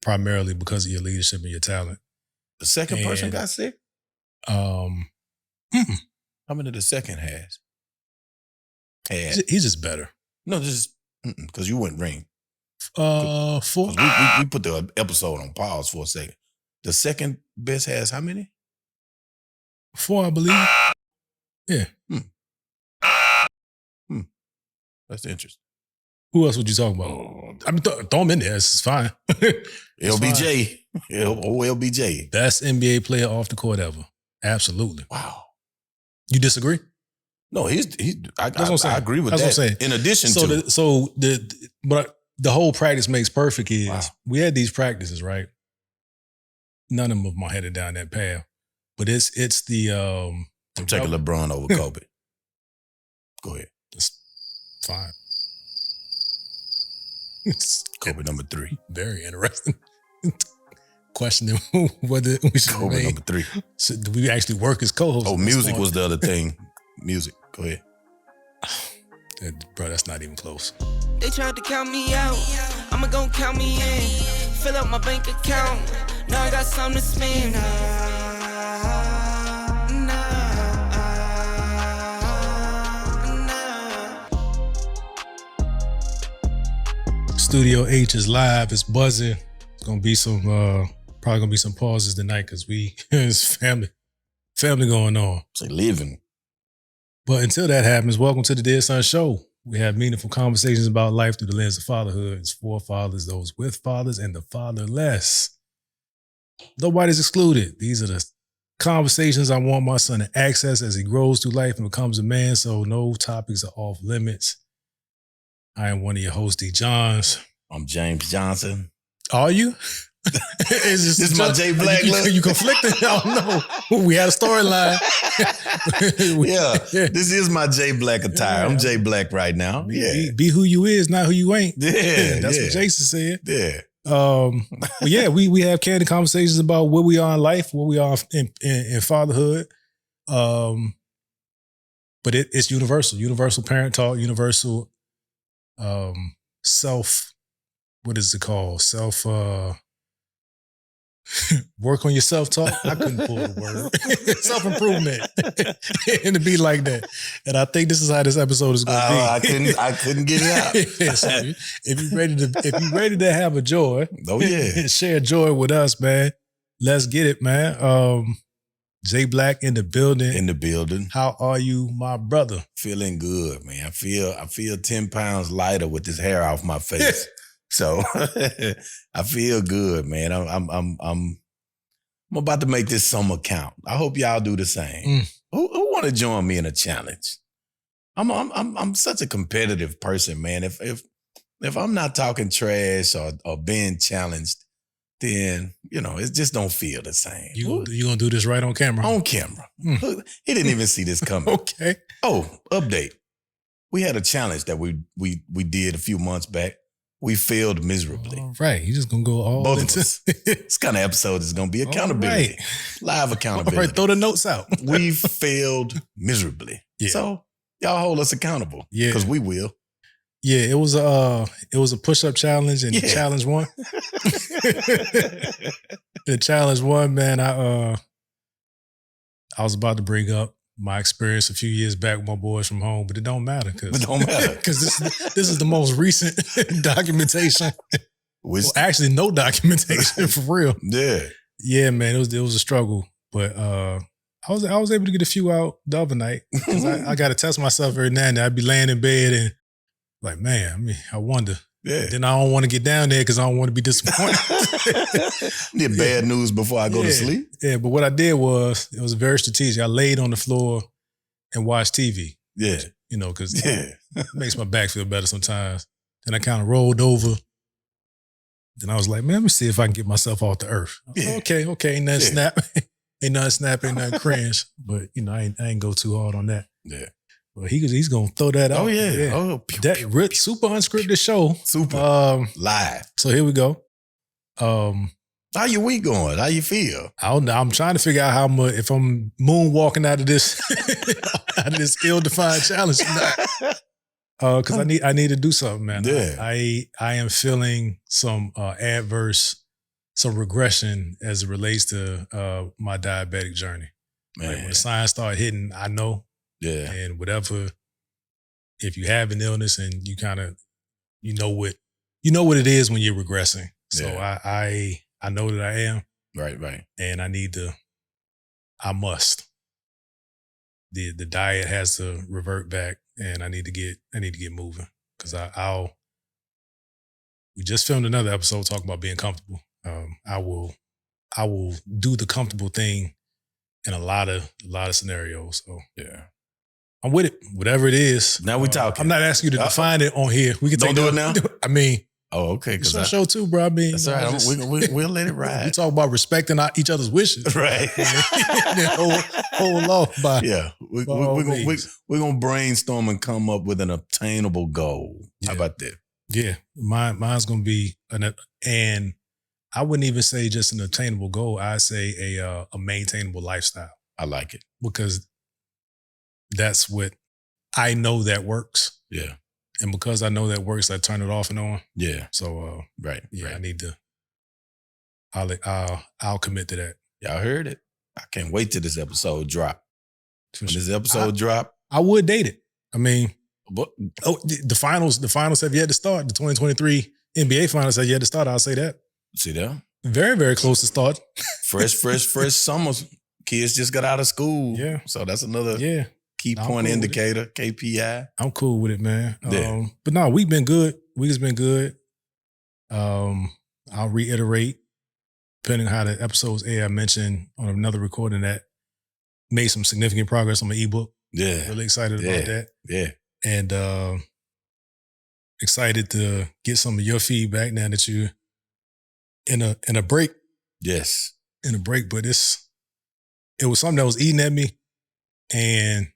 primarily because of your leadership and your talent. The second person got sick? How many the second has? He's just better. No, just because you wouldn't ring. 4. We put the episode on pause for a second. The second best has how many? 4, I believe. Yeah. That's interesting. Who else would you talk about? I mean, throw him in there. It's fine. LBJ. LBJ. Best NBA player off the court ever. Absolutely. Wow. You disagree? No, I agree with that. What I'm saying. In addition but the whole practice makes perfect is we had these practices, right? None of them are headed down that path. But it's the I'm taking LeBron over Kobe. Go ahead. It's fine. Kobe number 3. Very interesting. Questioning whether we should Kobe number 3. Do we actually work as co-hosts? Oh, music was the other thing. Music. Go ahead. Bro, that's not even close. They tried to count me out. I'ma gon' count me in. Fill up my bank account. Now I got something to spend. Studio H is live. It's buzzing. It's gonna be some probably gonna be some pauses tonight because it's family going on. It's like living. But until that happens, welcome to the Dear Son Show. We have meaningful conversations about life through the lens of fatherhood. It's for fathers, those with fathers, and the fatherless. Nobody's excluded. These are the conversations I want my son to access as he grows through life and becomes a man, so no topics are off limits. I am one of your hosts, D. Johns. I'm James Johnson. Are you? This is my Jay Black look. You conflicted? I don't know. We had a storyline. This is my Jay Black attire. I'm Jay Black right now. Be who you is, not who you ain't. That's what Jason said. We have candid conversations about where we are in life, where we are in fatherhood. But it's universal parent talk, universal what is it called? Work on your self-talk. I couldn't pull the word. Self-improvement. And to be like that. And I think this is how this episode is going to be. I couldn't get it out. So if you're ready to have a joy, share joy with us, man. Let's get it, man. Jay Black in the building. In the building. How are you, my brother? Feeling good, man. I feel 10 pounds lighter with this hair off my face. So I feel good, man. I'm about to make this summer count. I hope y'all do the same. Who want to join me in a challenge? I'm such a competitive person, man. If I'm not talking trash or being challenged, then it just don't feel the same. You gonna do this right on camera? On camera. He didn't even see this coming. Okay. Oh, update. We had a challenge that we did a few months back. We failed miserably. All right. You just going to go all both of us. This kind of episode is going to be accountability. Right. Live accountability. All right, throw the notes out. We failed miserably. Yeah. So y'all hold us accountable. Yeah. Because we will. Yeah, it was a push-up challenge and the challenge won. The challenge won, man. I was about to bring up my experience a few years back with my boys from home, but it don't matter because this is the most recent documentation. Actually, no documentation for real. Yeah, man. It was a struggle, but I was able to get a few out the other night because I got to test myself every now and then. I'd be laying in bed and like, man, I wonder. Yeah. Then I don't want to get down there because I don't want to be disappointed. Need bad news before I go to sleep. Yeah, but what I did was, it was very strategic. I laid on the floor and watched TV. Yeah. Because it makes my back feel better sometimes. Then I kind of rolled over. Then I was like, man, let me see if I can get myself off the earth. Okay. Ain't nothing snap. Ain't nothing snap, ain't nothing cringe. But, I ain't go too hard on that. Yeah. Well, he's gonna throw that out. Oh yeah. Oh, that super unscripted show. Super live. So here we go. How your week going? How you feel? I'm trying to figure out if I'm moonwalking out of this ill-defined challenge or not. Because I need to do something, man. Yeah. I am feeling some adverse some regression as it relates to my diabetic journey. Man. Like when the signs start hitting, I know. Yeah. And whatever, if you have an illness and you kind of, you know what it is when you're regressing. So I know that I am. Right. And I must. The diet has to revert back, and I need to get moving because we just filmed another episode talking about being comfortable. I will do the comfortable thing in a lot of scenarios. So yeah, I'm with it. Whatever it is. Now we talking. I'm not asking you to define it on here. We can don't do it now. I mean, oh, okay. It's our show too, bro. I mean, that's all right. We'll let it ride. We talk about respecting each other's wishes, right? Hold off by we're gonna brainstorm and come up with an obtainable goal. Yeah. How about that? Yeah, mine's gonna be and I wouldn't even say just an attainable goal. I'd say a maintainable lifestyle. I like it because that's what I know that works. Yeah. And because I know that works, I turn it off and on. Yeah. So, right. I need to, I'll commit to that. Y'all heard it. I can't wait till this episode drop. When this episode drop, I would date it. I mean, but, the finals have yet to start. The 2023 NBA finals have yet to start. I'll say that. See that? Very, very close to start. fresh summers. Kids just got out of school. Yeah. So that's another key point cool indicator, KPI. I'm cool with it, man. Yeah. But no, we've been good. Week has been good. I'll reiterate, depending on how the episodes air, I mentioned on another recording that made some significant progress on my ebook. Yeah. Really excited about that. Yeah. And excited to get some of your feedback now that you're in a break. Yes. In a break, but it was something that was eating at me. And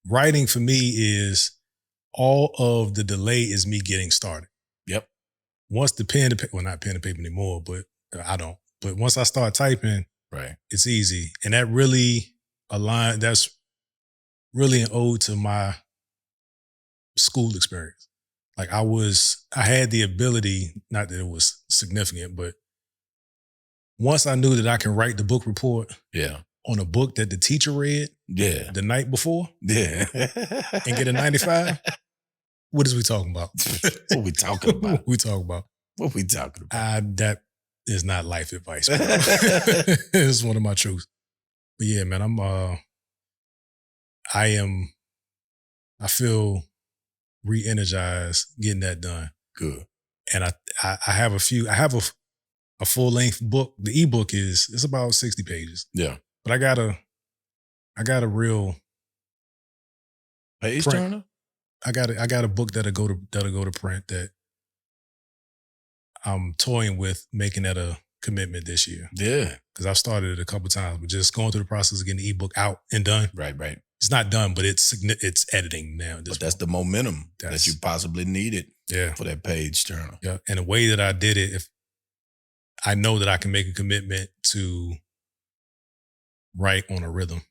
writing for me is all of the delay is me getting started. Yep. Once the pen to paper, well, not pen to paper anymore, but I don't. But once I start typing, right, it's easy. And that really that's really an ode to my school experience. Like I had the ability, not that it was significant, but once I knew that I can write the book report on a book that the teacher read the night before and get a 95, what is we talking about? What we talking about? What we talking about? What we talking about? That is not life advice. It's one of my truths. But yeah, man, I feel re-energized getting that done. Good. And I have a full-length book. The ebook it's about 60 pages. Yeah. But I got a real page turner? I got a book that'll go to print that I'm toying with making that a commitment this year. Yeah. Because I've started it a couple of times, but just going through the process of getting the ebook out and done. Right. It's not done, but it's editing now. But that's the momentum that you possibly needed for that page turner. Yeah. And the way that I did it, if I know that I can make a commitment to write on a rhythm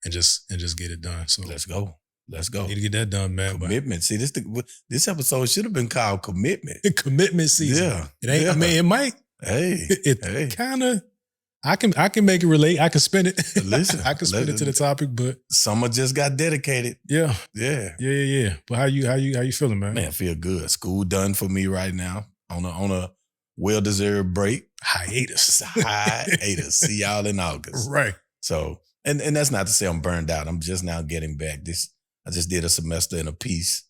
and just get it done. So let's go. I need to get that done, man. Commitment. See, this episode should have been called Commitment. Commitment season. Yeah. It ain't. Yeah. I mean, it might. Hey. Kind of. I can make it relate. I can spin it. Listen, I can spin it to the topic, but summer just got dedicated. Yeah. Yeah. But how you feeling, man? Man, I feel good. School done for me right now on a well-deserved break. Hiatus. See y'all in August. Right. So, and that's not to say I'm burned out. I'm just now getting back. I just did a semester in a piece.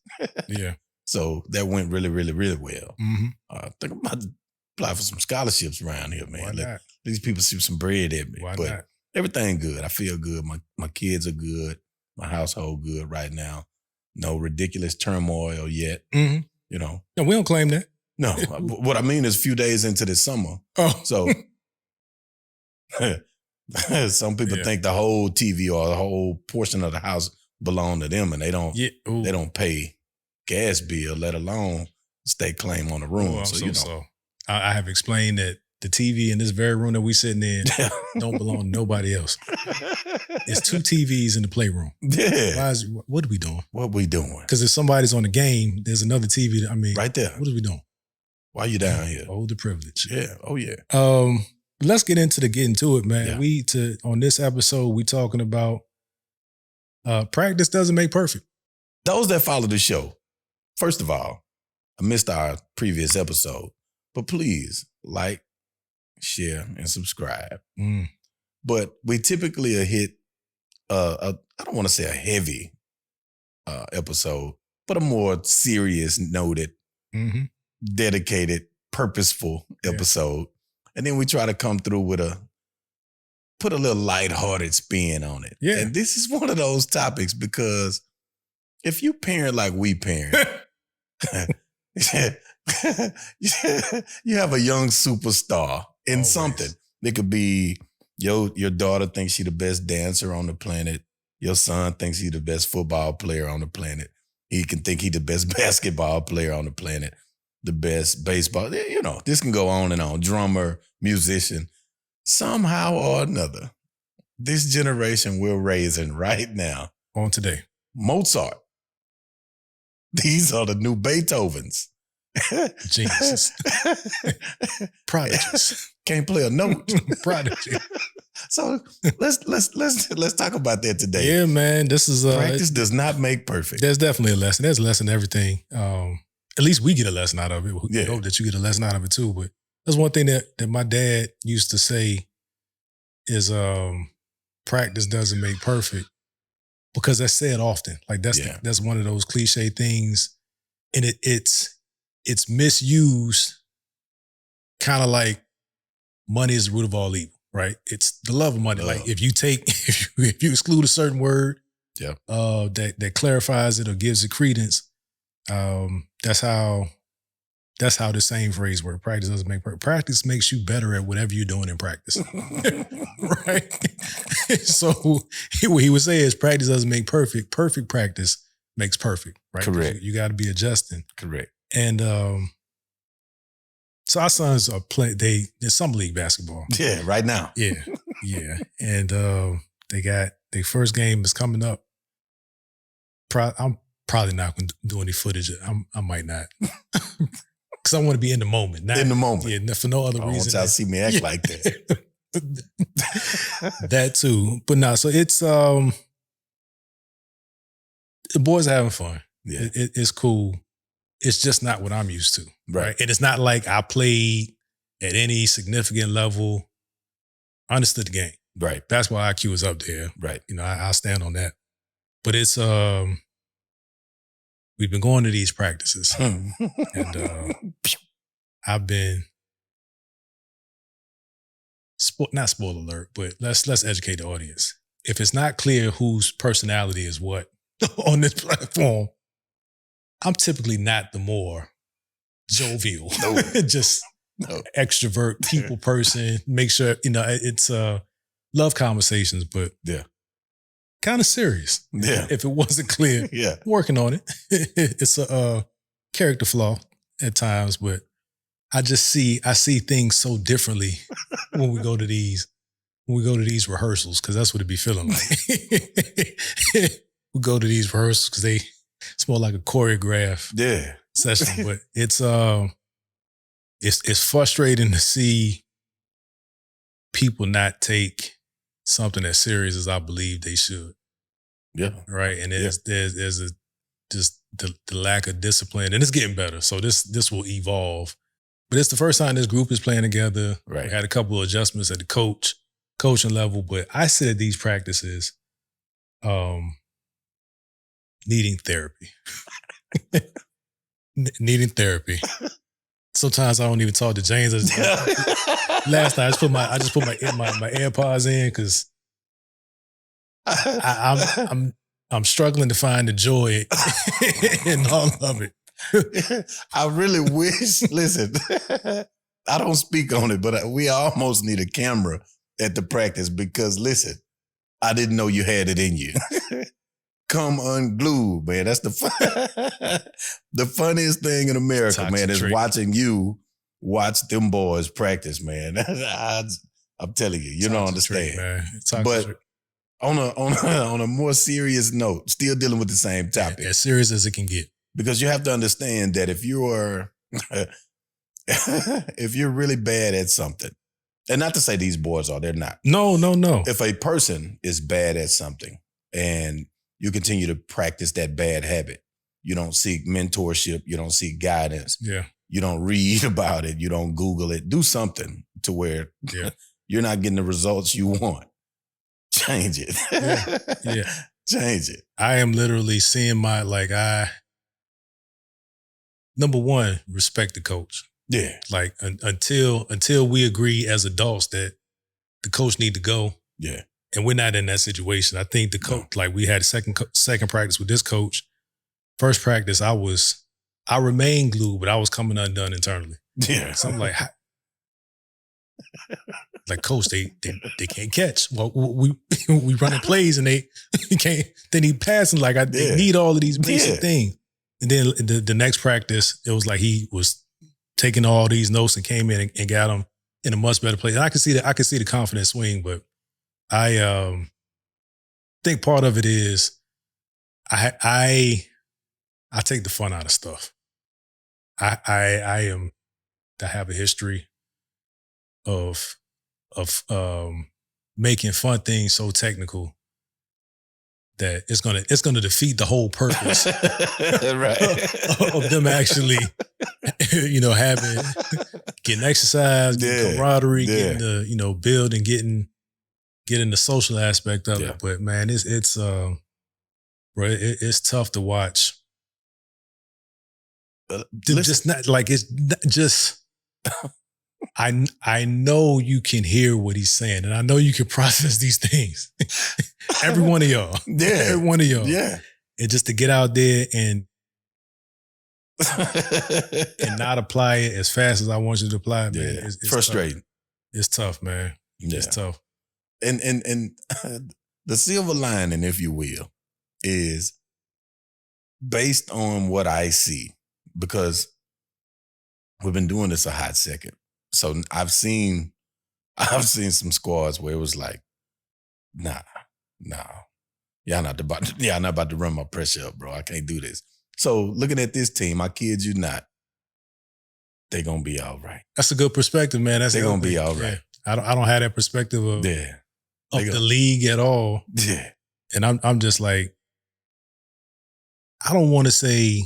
Yeah. So that went really, really, really well. Mm-hmm. I think I'm about to apply for some scholarships around here, man. Why not? Let these people see some bread at me. Why but not? Everything good. I feel good. My kids are good. My household good right now. No ridiculous turmoil yet. Mm-hmm. You know. No, we don't claim that. No. What I mean is a few days into the summer. Oh. So some people think the whole TV or the whole portion of the house belong to them, and they don't pay gas bill, let alone state claim on the room. So I have explained that the TV in this very room that we sitting in don't belong to nobody else. It's 2 TVs in the playroom. Yeah. What are we doing? What we doing? Because if somebody's on the game, there's another TV. Right there. What are we doing? Why you down here? Oh, the privilege. Yeah. Oh, yeah. Let's get into it, man. Yeah. On this episode, we talking about practice doesn't make perfect. Those that follow the show, first of all, I missed our previous episode, but please like, share, and subscribe. But we typically hit I don't want to say a heavy episode, but a more serious, noted, dedicated, purposeful episode. And then we try to come through with put a little lighthearted spin on it. Yeah. And this is one of those topics because if you parent like we parent, you have a young superstar in something. It could be your daughter thinks she's the best dancer on the planet. Your son thinks he's the best football player on the planet. He can think he's the best basketball player on the planet, the best baseball. You know, this can go on and on. Drummer, musician. Somehow or another, this generation we're raising right now. On today. Mozart. These are the new Beethovens. Geniuses. Prodigies. Can't play a note. Prodigy. So let's talk about that today. Yeah, man. This is practice does not make perfect. There's definitely a lesson. There's a lesson in everything. At least we get a lesson out of it. We hope that you get a lesson out of it too. But that's one thing that my dad used to say is practice doesn't make perfect, because that's said often. Like that's one of those cliche things, and it's misused, kind of like money is the root of all evil, right? It's the love of money. Like if you exclude a certain word, that clarifies it or gives it credence, that's how the same phrase works. Practice doesn't make perfect. Practice makes you better at whatever you're doing in practice, right? So what he would say is practice doesn't make perfect. Perfect practice makes perfect, right? Correct. You got to be adjusting. Correct. And so our sons are playing. There's summer league basketball. Yeah, right now. Yeah. And they got their first game is coming up. I'm probably not going to do any footage. I might not, because I want to be in the moment. In the moment. Yeah, for no other reason. I want y'all to see me act like that. That too, but no. So it's the boys are having fun. Yeah, it's cool. It's just not what I'm used to, right? And it's not like I played at any significant level. I understood the game, right? That's why IQ is up there, right? You know, I stand on that. But it's we've been going to these practices, and I've been not spoiler alert, but let's educate the audience. If it's not clear whose personality is what on this platform, I'm typically not the more jovial, extrovert people person. Make sure, it's love conversations, but kind of serious. Yeah. If it wasn't clear, working on it. It's a character flaw at times, but I see things so differently when we go to these rehearsals, because that's what it be feeling like. We go to these rehearsals because it's more like a choreographed session, but it's frustrating to see people not take something as serious as I believe they should. Yeah. Right. And there's just the lack of discipline, and it's getting better. So this will evolve. But it's the first time this group is playing together. Right. We had a couple of adjustments at the coaching level, but I sit at these practices needing therapy. Needing therapy. Sometimes I don't even talk to James. Last night I just put my AirPods in because I'm struggling to find the joy in all of it. I really wish, listen, I don't speak on it, but we almost need a camera at the practice because, listen, I didn't know you had it in you. Come unglued, man. That's the funniest thing in America, Toxic man, is watching you watch them boys practice, man. I'm telling you, you don't understand. But on a more serious note, still dealing with the same topic. As serious as it can get. Because you have to understand that if if you're really bad at something, and not to say these boys are, they're not. No. If a person is bad at something and you continue to practice that bad habit, you don't seek mentorship, you don't seek guidance, you don't read about it, you don't Google it, do something to where you're not getting the results you want. Change it. Yeah. Change it. I am literally seeing number one, respect the coach. Yeah. Like until we agree as adults that the coach need to go. Yeah. And we're not in that situation. I think the coach, like we had second practice with this coach. First practice, I remained glued, but I was coming undone internally. Yeah. So I'm like, coach, they can't catch. Well, we running plays and they can't. They need passing. Like they need all of these basic things. And then the next practice, it was like he was taking all these notes and came in and got them in a much better place. And I could see the confidence swing, but I think part of it is I take the fun out of stuff. I have a history of making fun things so technical that it's gonna defeat the whole purpose of them actually, getting exercise, getting camaraderie, getting the build and getting the social aspect of it. But man, it's tough to watch. Just not like it's not just. I know you can hear what he's saying, and I know you can process these things. Every one of y'all. Yeah. Every one of y'all. Yeah. And just to get out there and not apply it as fast as I want you to apply it, man. It's frustrating. Tough. It's tough, man. It's tough. And the silver lining, if you will, is based on what I see, because we've been doing this a hot second. So I've seen some squads where it was like, nah, y'all not about to run my pressure up, bro. I can't do this. So looking at this team, I kid you not, they're gonna be all right. That's a good perspective, man. They're gonna be all right. I don't have that perspective of the league at all. Yeah, and I'm just like, I don't want to say.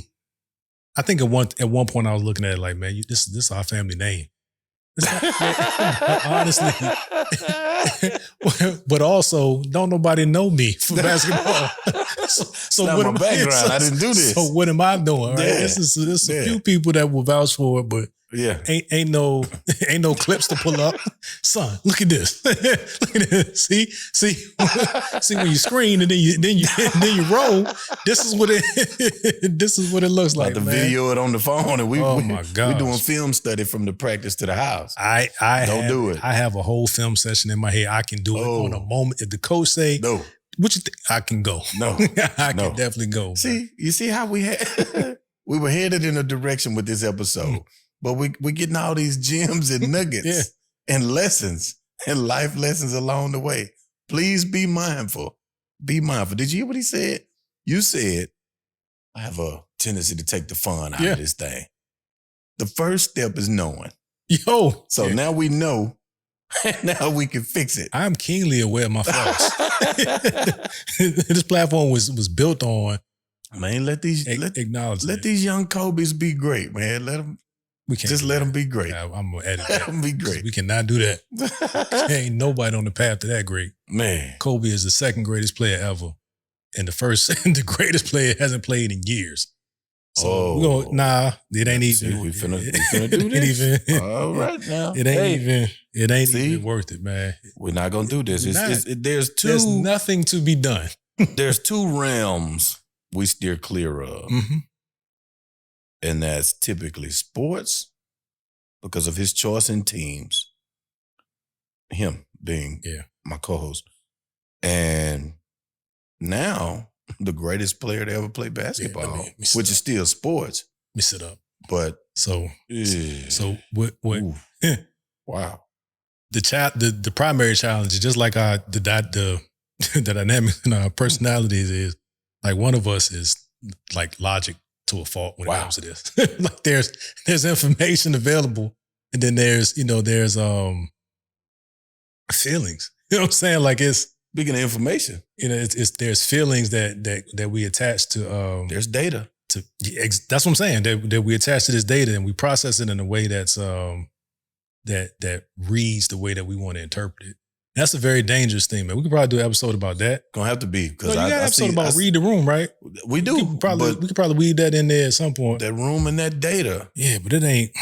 I think at one point I was looking at it like, man, this is our family name. Honestly. But also, don't nobody know me for basketball. so not what my background. I didn't do this. So what am I doing? Right? This is a few people that will vouch for it, but ain't no clips to pull up. Son, look at this. Look at this. See when you screen and then you roll. This is what it looks like. The video it on the phone, and my God, we doing film study from the practice to the house. I do it. I have a whole film session in my head. I can do it on a moment. If the coach say no, what you think? I can go. No, I can definitely go. See, you see how we were headed in a direction with this episode. But we're getting all these gems and nuggets and lessons and life lessons along the way. Please be mindful. Be mindful. Did you hear what he said? You said, I have a tendency to take the fun out of this thing. The first step is knowing. So now we know, and now we can fix it. I'm keenly aware of my flaws. This platform was built on. Man, let these young Kobe's be great, man. Let them. Let them be great. I'm gonna edit that. Let them be great. We cannot do that. Ain't nobody on the path to that great. Man, Kobe is the second greatest player ever, and the greatest player hasn't played in years. So it ain't even. We finna do this. All right now. It ain't even worth it, man. We're not gonna do this. There's nothing to be done. There's two realms we steer clear of. Mm-hmm. And that's typically sports, because of his choice in teams, him being my co-host. And now, the greatest player to ever play basketball, which is still sports. Let me sit up. But so what? Wow. The primary challenge is just like the dynamic in our personalities is like one of us is like logic to a fault when it comes to this. Like there's information available, and then there's feelings. You know what I'm saying? Like it's speaking of information. It's there's feelings that we attach to. There's data. That's what I'm saying. That we attach to this data and we process it in a way that's that reads the way that we want to interpret it. That's a very dangerous thing, man. We could probably do an episode about that. Gonna have to be because you got an episode about read the room, right? We do. We could probably weed that in there at some point. That room and that data. Yeah, but it ain't.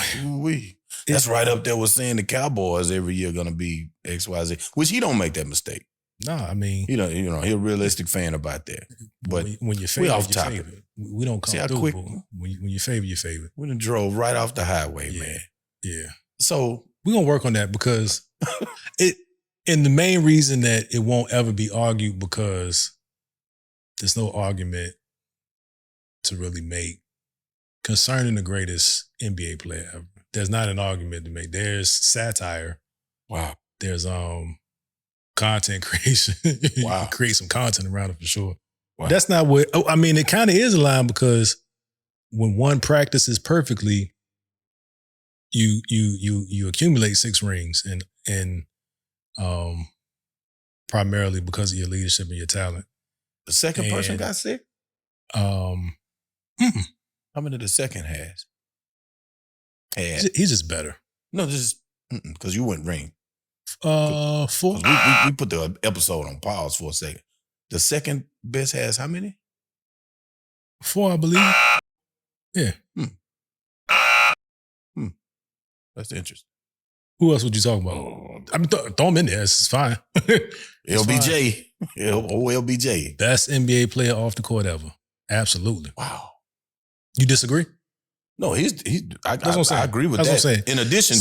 That's right up there with saying the Cowboys every year gonna be XYZ, which he don't make that mistake. No, I mean, you know, he's a realistic fan about that. But when you favor, we off topic. We don't come through. Quick, when you favor, you favor. We done drove right off the highway, man. Yeah. So we're gonna work on that because and the main reason that it won't ever be argued because there's no argument to really make concerning the greatest NBA player ever. There's not an argument to make. There's satire. Wow. There's content creation. Wow. You can create some content around it for sure. Wow. That's not what. I mean, it kind of is a line because when one practices perfectly, you accumulate 6 rings and primarily because of your leadership and your talent. The second person got sick? How many the second has? He's just better. No, just because you went ring. 4. We put the episode on pause for a second. The second best has how many? 4, I believe. Yeah. That's interesting. Who else would you talk about? I mean, throw him in there. It's fine. LBJ. LBJ. Best NBA player off the court ever. Absolutely. Wow. You disagree? No, I agree with that. In addition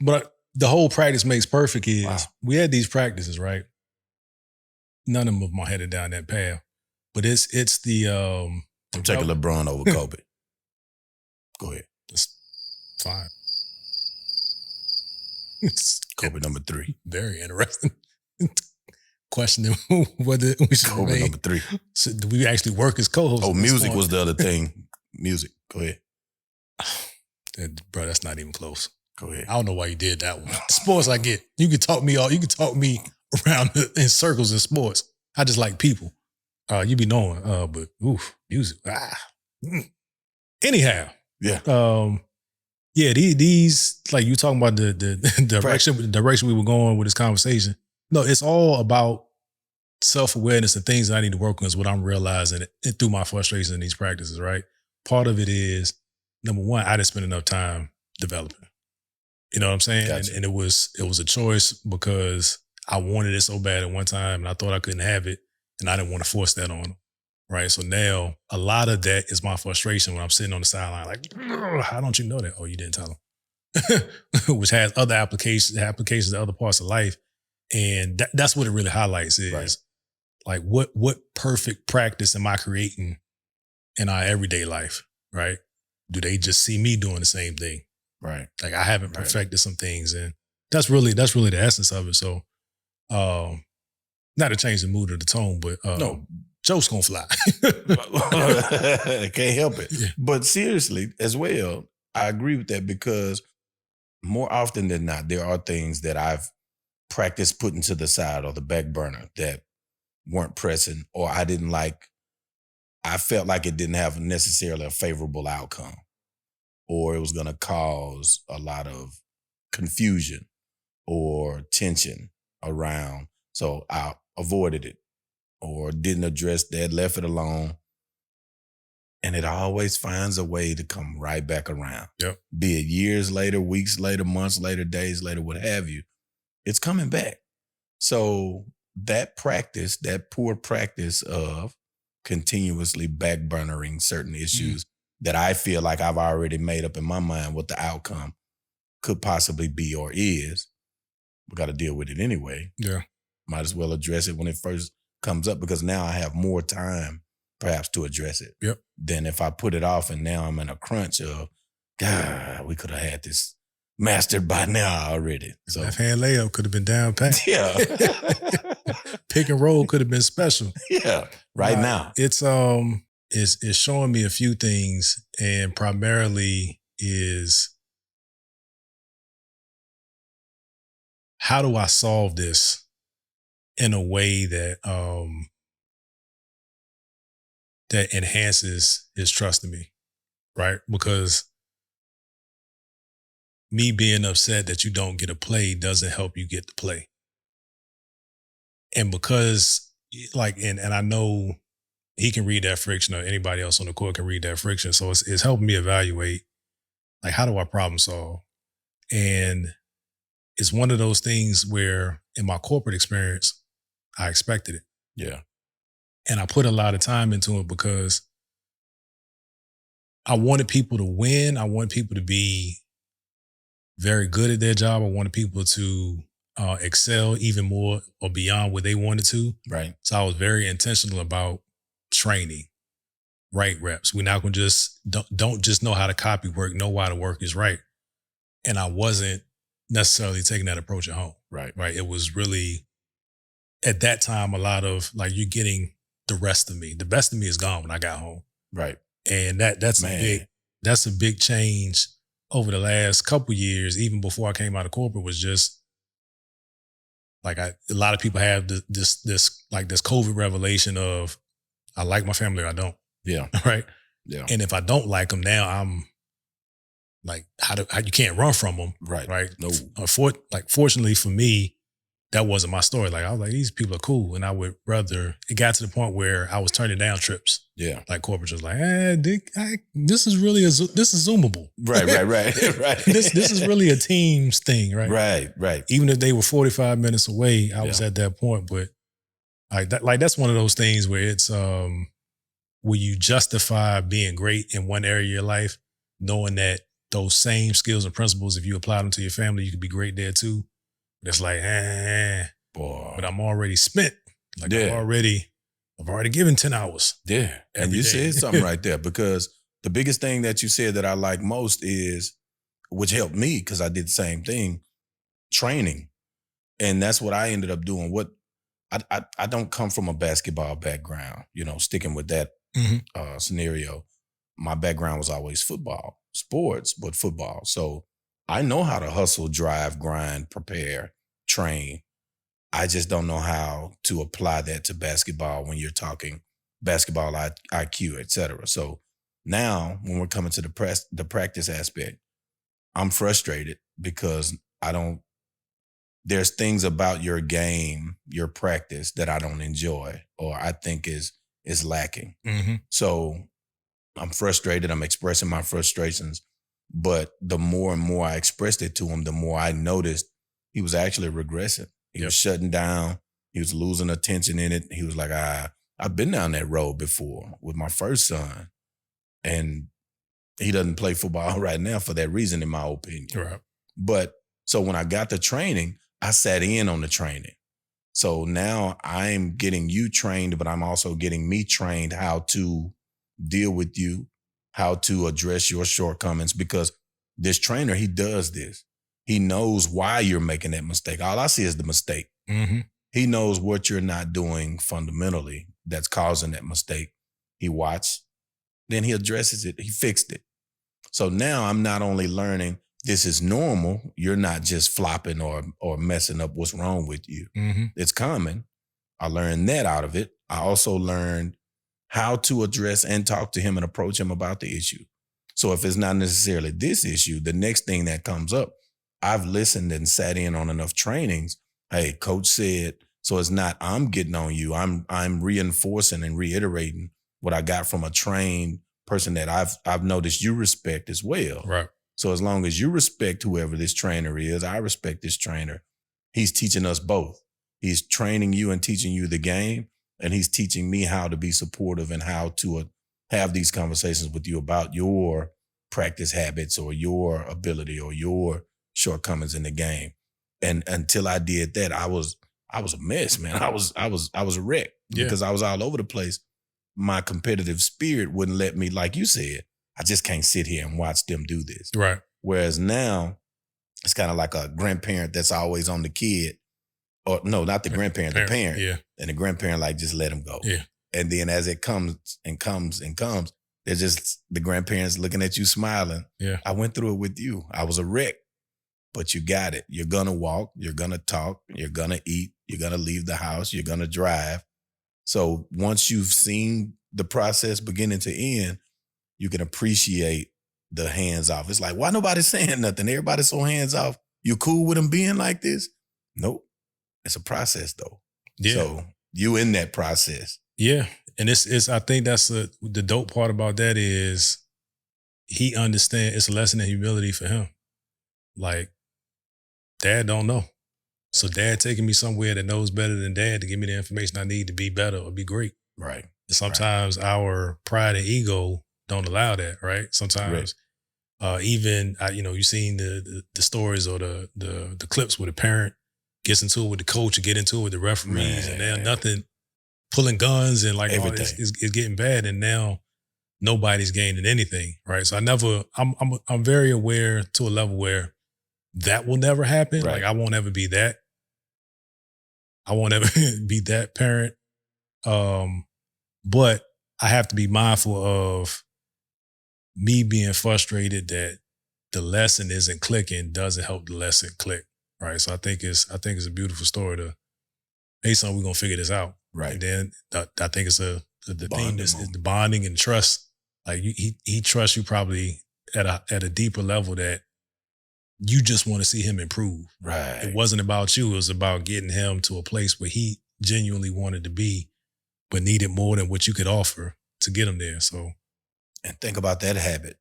but the whole practice makes perfect is we had these practices, right? None of them are headed down that path. But it's the I'm taking LeBron over Kobe. Go ahead. It's fine. Kobe number 3. Very interesting. Questioning whether we should Kobe number 3. So do we actually work as co-hosts? Oh, music was the other thing. Music. Go ahead. Bro, that's not even close. Go ahead. I don't know why you did that one. Sports I get. You can talk me around in circles in sports. I just like people. You be knowing. But music. Anyhow. Yeah. Yeah, these like you talking about the direction we were going with this conversation. No, it's all about self-awareness and things that I need to work on is what I'm realizing through my frustration in these practices, right? Part of it is, number one, I didn't spend enough time developing. You know what I'm saying? Gotcha. And it was a choice because I wanted it so bad at one time and I thought I couldn't have it and I didn't want to force that on them. Right. So now a lot of that is my frustration when I'm sitting on the sideline, like, how don't you know that? Oh, you didn't tell them. Which has other applications to other parts of life. And that's what it really highlights is like, what perfect practice am I creating in our everyday life? Right. Do they just see me doing the same thing? Right. Like I haven't perfected some things. And that's really the essence of it. So, not to change the mood or the tone, but no. Joke's gonna fly. Can't help it. Yeah. But seriously, as well, I agree with that because more often than not, there are things that I've practiced putting to the side or the back burner that weren't pressing or I didn't like. I felt like it didn't have necessarily a favorable outcome or it was gonna cause a lot of confusion or tension around. So I avoided it. Or didn't address that, left it alone. And it always finds a way to come right back around. Yep. Be it years later, weeks later, months later, days later, what have you. It's coming back. So that practice, that poor practice of continuously backburnering certain issues that I feel like I've already made up in my mind what the outcome could possibly be or is, we got to deal with it anyway. Yeah. Might as well address it when it first comes up because now I have more time perhaps to address it than if I put it off and now I'm in a crunch of, God, we could have had this mastered by now already. So left hand layup could have been down pat. Yeah. Pick and roll could have been special. Yeah. Right now. It's it's showing me a few things, and primarily is how do I solve this in a way that that enhances his trust in me, right? Because me being upset that you don't get a play doesn't help you get the play. And because and I know he can read that friction, or anybody else on the court can read that friction. So it's helping me evaluate, like, how do I problem solve? And it's one of those things where in my corporate experience, I expected it. Yeah. And I put a lot of time into it because I wanted people to win. I wanted people to be very good at their job. I wanted people to excel even more or beyond what they wanted to. Right. So I was very intentional about training, right reps. We're not going to just don't just know how to copy work, know why the work is right. And I wasn't necessarily taking that approach at home. Right. Right. It was really at that time a lot of like, you're getting the rest of me. The best of me is gone when I got home. Right. And that's a big change over the last couple years. Even before I came out of corporate, was just like a lot of people have this COVID revelation of I like my family or I don't. Yeah. Right. Yeah. And if I don't like them now, I'm like, how you can't run from them. Right. Right. No. Fortunately for me, that wasn't my story. Like, I was like, these people are cool. And I would rather, it got to the point where I was turning down trips. Yeah. Like corporate was like, Dick, this is really, this is Zoomable. Right. Right. This is really a team's thing, right? Right. Even if they were 45 minutes away, I was at that point. But that's one of those things where it's, where you justify being great in one area of your life, knowing that those same skills and principles, if you apply them to your family, you could be great there too. It's like, boy, but I'm already spent. Like I've already given 10 hours. Yeah. And you said something right there, because the biggest thing that you said that I like most is, which helped me because I did the same thing, training. And that's what I ended up doing. What I don't come from a basketball background, sticking with that scenario. My background was always football, sports, but football. So I know how to hustle, drive, grind, prepare, train. I just don't know how to apply that to basketball when you're talking basketball IQ, et cetera. So now when we're coming to the practice aspect, I'm frustrated because there's things about your game, your practice that I don't enjoy or I think is lacking. Mm-hmm. So I'm frustrated. I'm expressing my frustrations. But the more and more I expressed it to him, the more I noticed he was actually regressing. He was shutting down. He was losing attention in it. He was like, I've been down that road before with my first son. And he doesn't play football right now for that reason, in my opinion. Right. But so when I got the training, I sat in on the training. So now I'm getting you trained, but I'm also getting me trained how to deal with you, how to address your shortcomings, because this trainer, he does this. He knows why you're making that mistake. All I see is the mistake. Mm-hmm. He knows what you're not doing fundamentally that's causing that mistake. He watched, then he addresses it. He fixed it. So now I'm not only learning this is normal, you're not just flopping or messing up what's wrong with you. Mm-hmm. It's common. I learned that out of it. I also learned how to address and talk to him and approach him about the issue. So if it's not necessarily this issue, the next thing that comes up, I've listened and sat in on enough trainings. Hey, coach said, so it's not I'm getting on you. I'm reinforcing and reiterating what I got from a trained person that I've noticed you respect as well. Right. So as long as you respect whoever this trainer is, I respect this trainer. He's teaching us both. He's training you and teaching you the game, and he's teaching me how to be supportive and how to have these conversations with you about your practice habits or your ability or your shortcomings in the game. And until I did that, I was a mess, man. I was a wreck because I was all over the place. My competitive spirit wouldn't let me, like you said, I just can't sit here and watch them do this. Right. Whereas now, it's kind of like a grandparent that's always on the kid. Or no, not the grandparent, the parent. Yeah. And the grandparent like, just let him go. Yeah. And then as it comes and comes and comes, they're just the grandparents looking at you smiling. Yeah. I went through it with you. I was a wreck, but you got it. You're going to walk. You're going to talk. You're going to eat. You're going to leave the house. You're going to drive. So once you've seen the process beginning to end, you can appreciate the hands off. It's like, why nobody saying nothing? Everybody's so hands off. You cool with them being like this? Nope. It's a process though. Yeah. So you in that process. Yeah. And it's I think that's the dope part about that is he understands it's a lesson in humility for him. Like, dad don't know. So dad taking me somewhere that knows better than dad to give me the information I need to be better or be great. Right. And sometimes our pride and ego don't allow that, right? Sometimes even, you've seen the stories or the clips where the parent gets into it with the coach or get into it with the referees and now nothing, pulling guns and like everything. All this is getting bad and now nobody's gaining anything, right? So I'm very aware to a level where that will never happen. Right. Like I won't ever be that. I won't ever be that parent. But I have to be mindful of me being frustrated that the lesson isn't clicking doesn't help the lesson click. Right. So I think it's a beautiful story to, hey, son, we're gonna figure this out. Right. And then I think it's the thing is the bonding and trust. Like he trusts you probably at a deeper level that you just want to see him improve. Right. It wasn't about you. It was about getting him to a place where he genuinely wanted to be, but needed more than what you could offer to get him there. So, and think about that habit.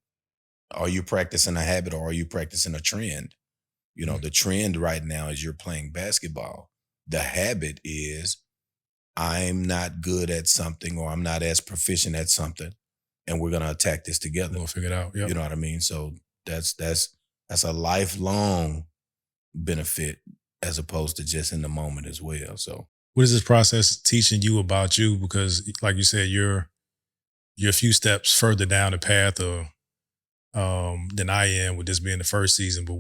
Are you practicing a habit or are you practicing a trend? You know, the trend right now is you're playing basketball. The habit is I'm not good at something or I'm not as proficient at something, and we're gonna attack this together. We'll figure it out. Yep. You know what I mean? So that's a lifelong benefit as opposed to just in the moment as well. So what is this process teaching you about you? Because like you said, you're a few steps further down the path than I am with this being the first season. But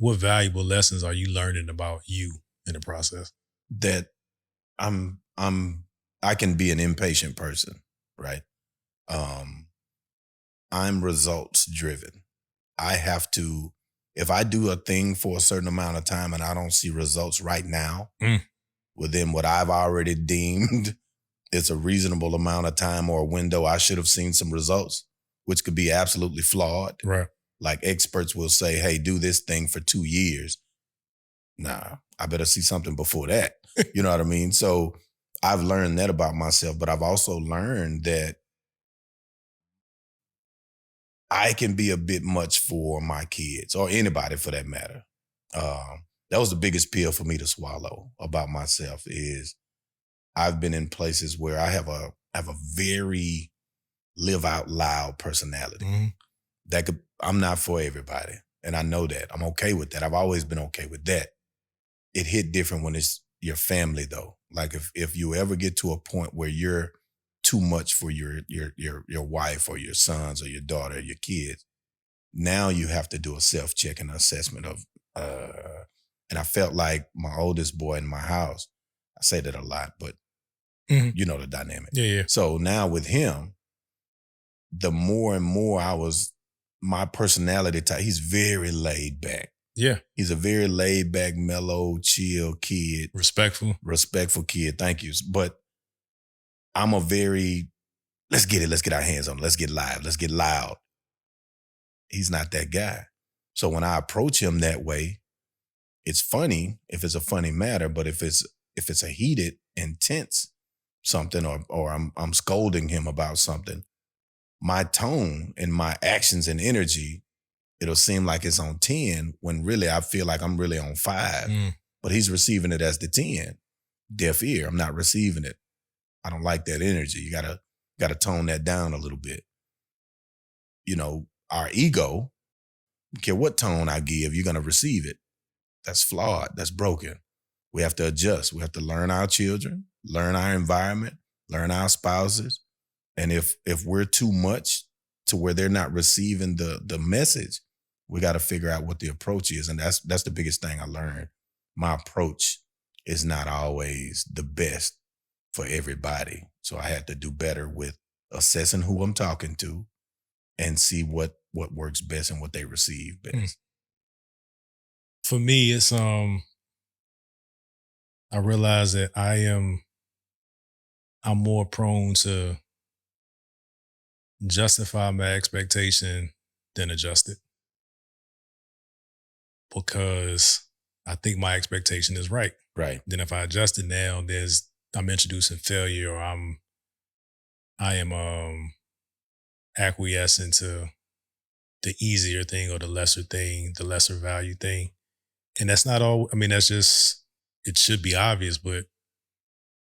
what valuable lessons are you learning about you in the process? That I can be an impatient person, right? I'm results driven. I have to, if I do a thing for a certain amount of time and I don't see results right now within what I've already deemed it's a reasonable amount of time or a window, I should have seen some results, which could be absolutely flawed. Right. Like experts will say, hey, do this thing for 2 years. Nah, I better see something before that. You know what I mean? So I've learned that about myself, but I've also learned that I can be a bit much for my kids or anybody for that matter. That was the biggest pill for me to swallow about myself is I've been in places where I have a very live out loud personality. Mm-hmm. I'm not for everybody. And I know that. I'm okay with that. I've always been okay with that. It hit different when it's your family though. Like if you ever get to a point where you're too much for your wife or your sons or your daughter or your kids, now you have to do a self-check and assessment of, and I felt like my oldest boy in my house, I say that a lot, but you know the dynamic. Yeah. So now with him, the more and more my personality type, he's very laid back. Yeah. He's a very laid back, mellow, chill kid. Respectful kid. Thank you. But I'm a very, let's get our hands on it. Let's get live. Let's get loud. He's not that guy. So when I approach him that way, it's funny if it's a funny matter, but if it's a heated, intense something or I'm scolding him about something, my tone and my actions and energy, it'll seem like it's on 10 when really I feel like I'm really on 5. But he's receiving it as the 10. Deaf ear. I'm not receiving it. I don't like that energy. You gotta tone that down a little bit. You know, our ego, I don't care what tone I give, you're gonna receive it. That's flawed. That's broken. We have to adjust. We have to learn our children, learn our environment, learn our spouses. And if we're too much to where they're not receiving the message, we got to figure out what the approach is. And that's the biggest thing I learned. My approach is not always the best for everybody. So I had to do better with assessing who I'm talking to and see what works best and what they receive best. For me, it's I realize that I'm more prone to justify my expectation than adjust it. Because I think my expectation is right. Right. Then if I adjust it now, I'm introducing failure, or I am acquiescing to the easier thing or the lesser thing, the lesser value thing. And that's not all, I mean, that's just, it should be obvious, but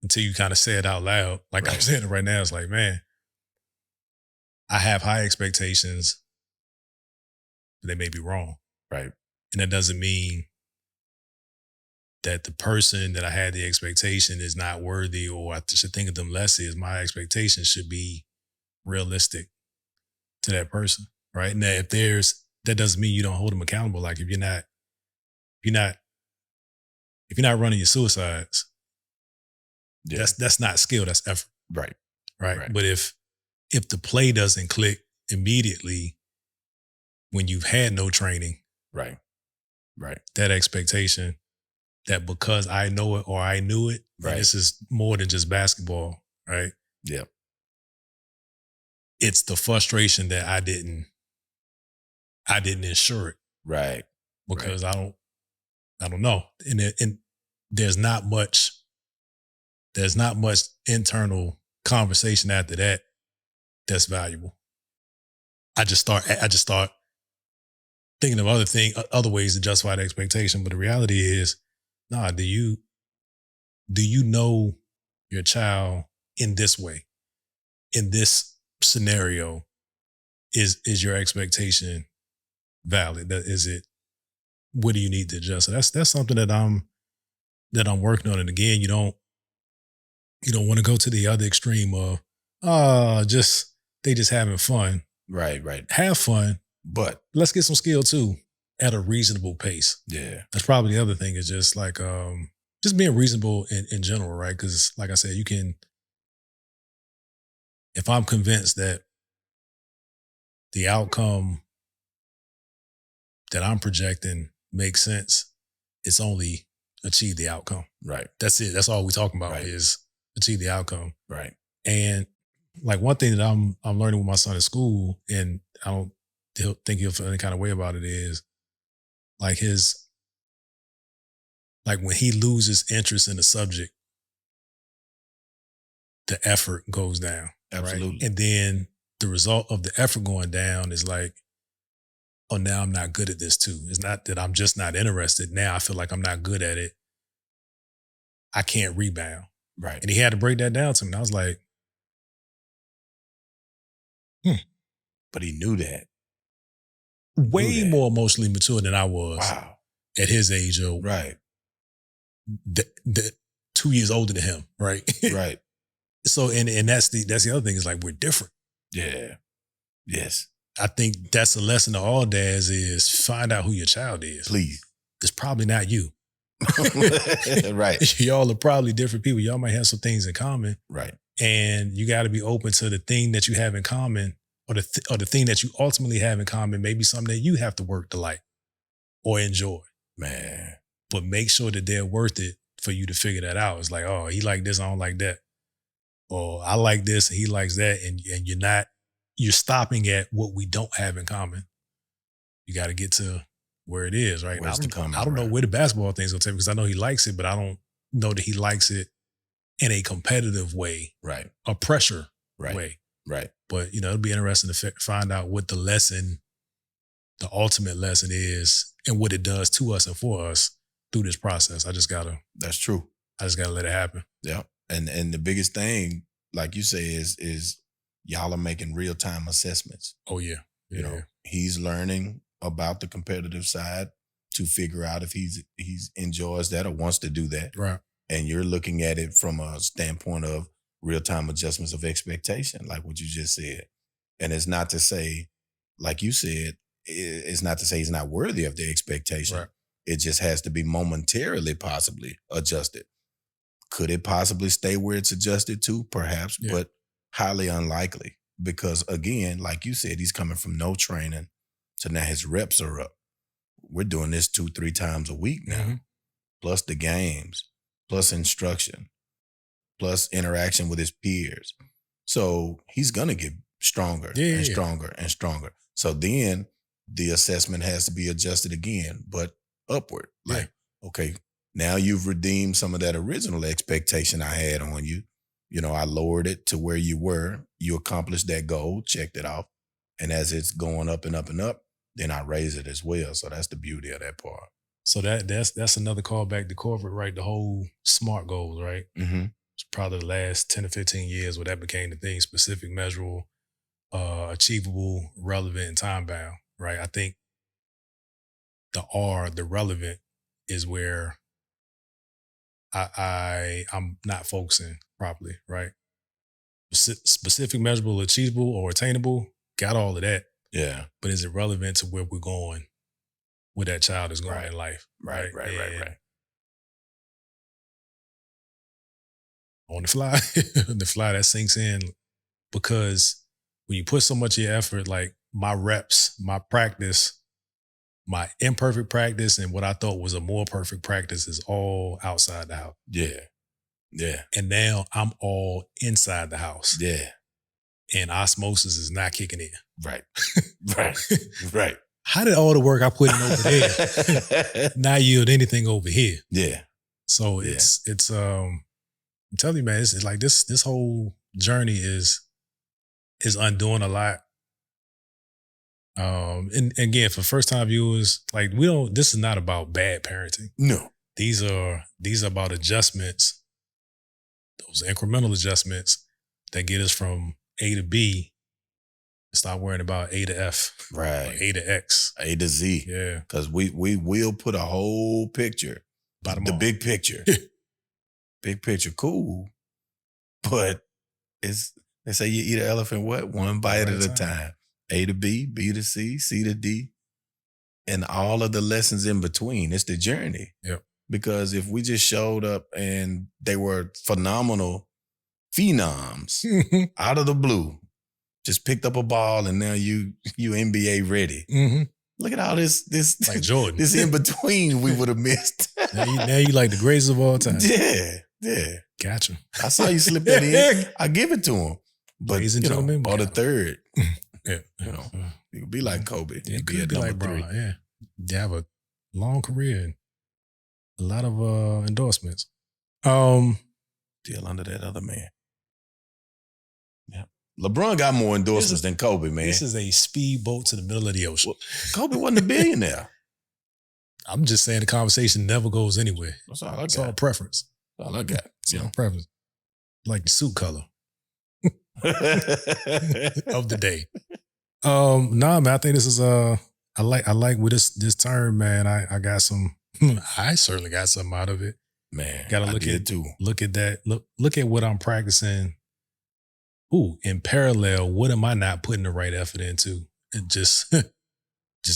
until you kind of say it out loud, like I'm saying it right now, it's like, man, I have high expectations, but they may be wrong. Right. And that doesn't mean that the person that I had the expectation is not worthy, or I should think of them less. Is my expectation should be realistic to that person, right? Now, if that doesn't mean you don't hold them accountable. Like if you're not running your suicides, that's not skill, that's effort. Right. But if the play doesn't click immediately when you've had no training, right, that expectation that because I know it or I knew it, right, this is more than just basketball, right? Yeah. It's the frustration that I didn't ensure it, right? Because I don't know, and there's not much internal conversation after that that's valuable. I just start thinking of other ways to justify the expectation, but the reality is, do you know your child in this way, in this scenario? Is your expectation valid? What do you need to adjust? So that's something that I'm working on. And again, you don't want to go to the other extreme of they just having fun. Right. Have fun, but let's get some skill too at a reasonable pace. Yeah. That's probably the other thing, is just like just being reasonable in general, right? Because like I said, if I'm convinced that the outcome that I'm projecting makes sense, it's only achieve the outcome. Right. That's it. That's all we're talking about is achieve the outcome. Right. And like one thing that I'm learning with my son at school, and I don't think he'll feel any kind of way about it, is like when he loses interest in the subject, the effort goes down. Absolutely. Right? And then the result of the effort going down is like, oh, now I'm not good at this too. It's not that I'm just not interested. Now I feel like I'm not good at it. I can't rebound. Right. And he had to break that down to me. And I was like, But he knew that. Way more emotionally mature than I was. Wow. At his age. Right. 2 years older than him. Right. Right. So, and that's the other thing, is like, we're different. Yeah. Yes. I think that's a lesson to all dads, is find out who your child is. Please. It's probably not you. Right. Y'all are probably different people. Y'all might have some things in common. Right. And you got to be open to the thing that you have in common, or the thing that you ultimately have in common, maybe something that you have to work to like or enjoy. Man. But make sure that they're worth it for you to figure that out. It's like, oh, he like this, I don't like that. Or I like this and he likes that. And you're stopping at what we don't have in common. You got to get to where it is, right? I don't know where the basketball thing's going to take me, because I know he likes it, but I don't know that he likes it in a competitive way. Right. A pressure way. Right. But, it'll be interesting to find out what the ultimate lesson is, and what it does to us and for us through this process. That's true. I just got to let it happen. Yeah. And the biggest thing, like you say, is y'all are making real-time assessments. Oh, yeah. He's learning about the competitive side to figure out if he's enjoys that or wants to do that. Right. And you're looking at it from a standpoint of real-time adjustments of expectation, like what you just said. And it's not to say, like you said, it's not to say he's not worthy of the expectation. Right. It just has to be momentarily possibly adjusted. Could it possibly stay where it's adjusted to? Perhaps, but highly unlikely. Because again, like you said, he's coming from no training. So now his reps are up. We're doing this 2-3 times a week now, plus the games, plus instruction, plus interaction with his peers. So he's going to get stronger and stronger and stronger. So then the assessment has to be adjusted again, but upward. Like, okay, now you've redeemed some of that original expectation I had on you. You know, I lowered it to where you were. You accomplished that goal, checked it off. And as it's going up and up and up, then I raise it as well. So that's the beauty of that part. So that's another callback to corporate, right? The whole SMART goals, right? Mm-hmm. It's probably the last 10 to 15 years where that became the thing: specific, measurable, achievable, relevant, and time bound, right? I think the R, the relevant, is where I'm not focusing properly, right? Specific, measurable, achievable, or attainable, got all of that. Yeah. But is it relevant to where we're going, where that child is going in life? Right. On the fly, that sinks in, because when you put so much of your effort, like my reps, my practice, my imperfect practice, and what I thought was a more perfect practice is all outside the house. Yeah. And now I'm all inside the house. Yeah. And osmosis is not kicking in. Right. How did all the work I put in over there not yield anything over here? Yeah. So it's I'm telling you, man, it's like this whole journey is undoing a lot. And again, for first time viewers, like this is not about bad parenting. No. These are about adjustments, those incremental adjustments that get us from A to B. Stop worrying about A to F. Right. A to X. A to Z. Yeah. Because we will put a whole picture. The big picture. Big picture, cool. But they say you eat an elephant one bite at a time. A to B, B to C, C to D, and all of the lessons in between. It's the journey. Yep. Because if we just showed up and they were phenomenal phenoms out of the blue, just picked up a ball and now you NBA ready. Mm-hmm. Look at all this like Jordan. This in between we would have missed. now you like the greatest of all time. Yeah. Gotcha. I saw you slip that in. I give it to him. But ladies and gentlemen, or the third. Yeah. You could be like Kobe. You could be like Bron. Yeah. You have a long career and a lot of endorsements. Still under that other man. Yeah. LeBron got more endorsements than Kobe, man. This is a speedboat to the middle of the ocean. Well, Kobe wasn't a billionaire. I'm just saying the conversation never goes anywhere. That's all I got. It's all preference. That's all I got. It's all preference. Like the suit color of the day. Nah, man, I think this is I like with this term, man. I got some I certainly got something out of it. Man, gotta look at too. Look at that. Look at what I'm practicing. Ooh, in parallel, what am I not putting the right effort into? And just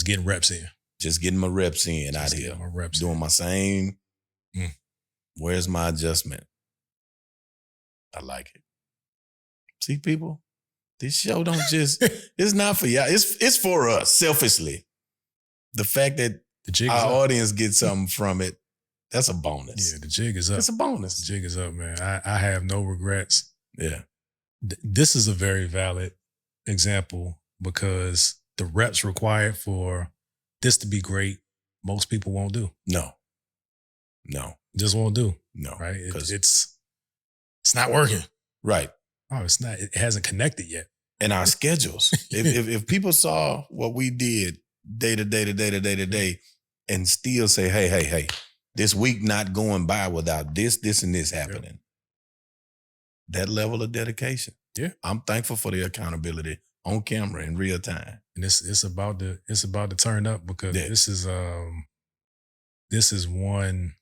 getting reps in. Just getting my reps in out here. My reps doing in. My same. Where's my adjustment? I like it. See, people, this show don't just, it's not for y'all. It's for us, selfishly. The fact that our audience gets something from it, that's a bonus. Yeah, the jig is up. It's a bonus. The jig is up, man. I have no regrets. Yeah. This is a very valid example because the reps required for this to be great, most people won't do. No. Just won't do. No. Right? It's not working. Right. Oh, it's not. It hasn't connected yet. And our schedules. if people saw what we did day to day and still say, hey, this week not going by without this, and this happening. Yep. That level of dedication. Yeah. I'm thankful for the accountability on camera in real time. And it's about to turn up because this is one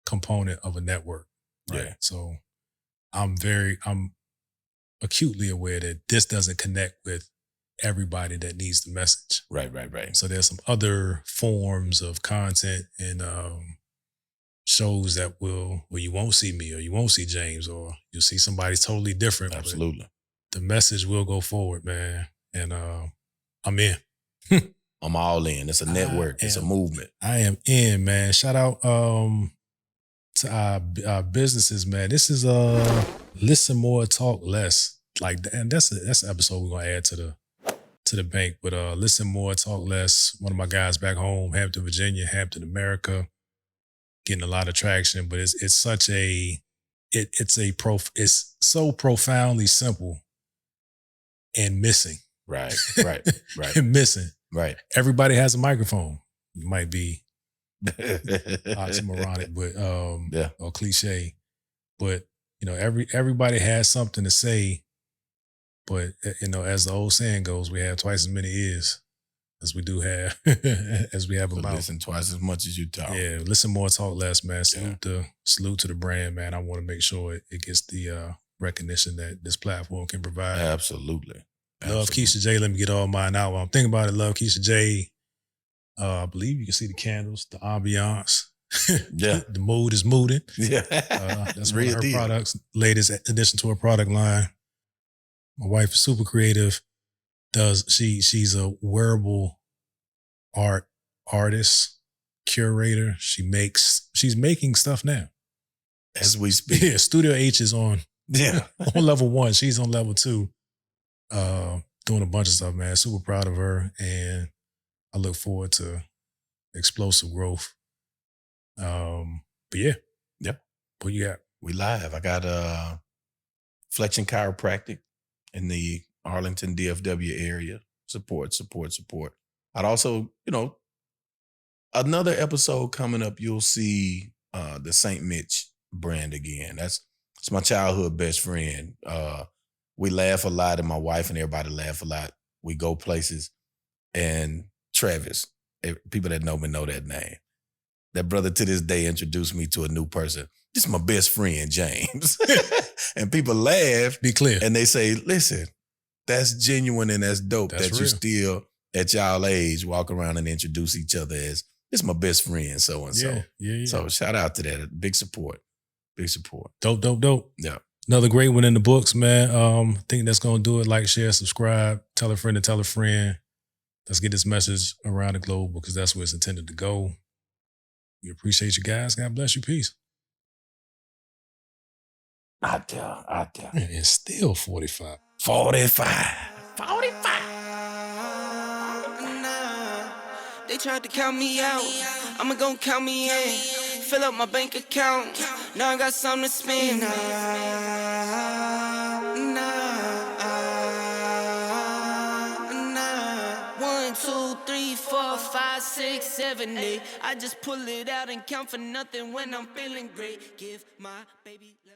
component of a network. Right. Yeah. So I'm acutely aware that this doesn't connect with everybody that needs the message. Right. So there's some other forms of content and shows that where you won't see me or you won't see James or you'll see somebody totally different. Absolutely. The message will go forward, man. And I'm in. I'm all in. It's a network. It's a movement. I am in, man. Shout out to our businesses, man. This is listen more, talk less. Like, and that's an episode we're gonna add to the bank. But listen more, talk less. One of my guys back home, Hampton, Virginia, Hampton, America, getting a lot of traction. But it's such a it's so profoundly simple and missing. Right. And missing. Right. Everybody has a microphone. It might be oxymoronic, but or cliche. But everybody has something to say. But as the old saying goes, we have twice as many ears as we do have as we have a mouth. Listen twice as much as you talk. Yeah, listen more, talk less, man. Salute to the brand, man. I want to make sure it gets the recognition that this platform can provide. Absolutely. Love Keisha J. Let me get all mine out. While I'm thinking about it, love Keisha J. I believe you can see the candles, the ambiance. Yeah. The mood is mooding. Yeah. That's one of her products. Latest addition to her product line. My wife is super creative. She's a wearable artist, curator. She's making stuff now. As we speak. Yeah, Studio H is on level 1. She's on level 2. Doing a bunch of stuff, man. Super proud of her, and I look forward to explosive growth. But yeah. What you got? We live. I got Flexion Chiropractic in the Arlington DFW area. Support. I'd also, another episode coming up. You'll see the St. Mitch brand again. That's my childhood best friend. We laugh a lot, and my wife and everybody laugh a lot. We go places, and Travis, people that know me know that name. That brother to this day introduced me to a new person. This is my best friend, James. And people laugh. Be clear. And they say, listen, that's genuine and that's dope. That's real. You still, at y'all age, walk around and introduce each other as, this is my best friend, so-and-so. Yeah. So shout out to that. Big support. Dope. Yeah. Another great one in the books, man. I think that's going to do it. Like, share, subscribe, tell a friend to tell a friend. Let's get this message around the globe because that's where it's intended to go. We appreciate you guys. God bless you. Peace. I tell. Man, it's still 45. 45. They tried to count me out. I'ma gon' count me in. Fill up my bank account. Now I got something to spend. 1, 2, 3, 4, 5, 6, 7, 8. I just pull it out and count for nothing when I'm feeling great. Give my baby love.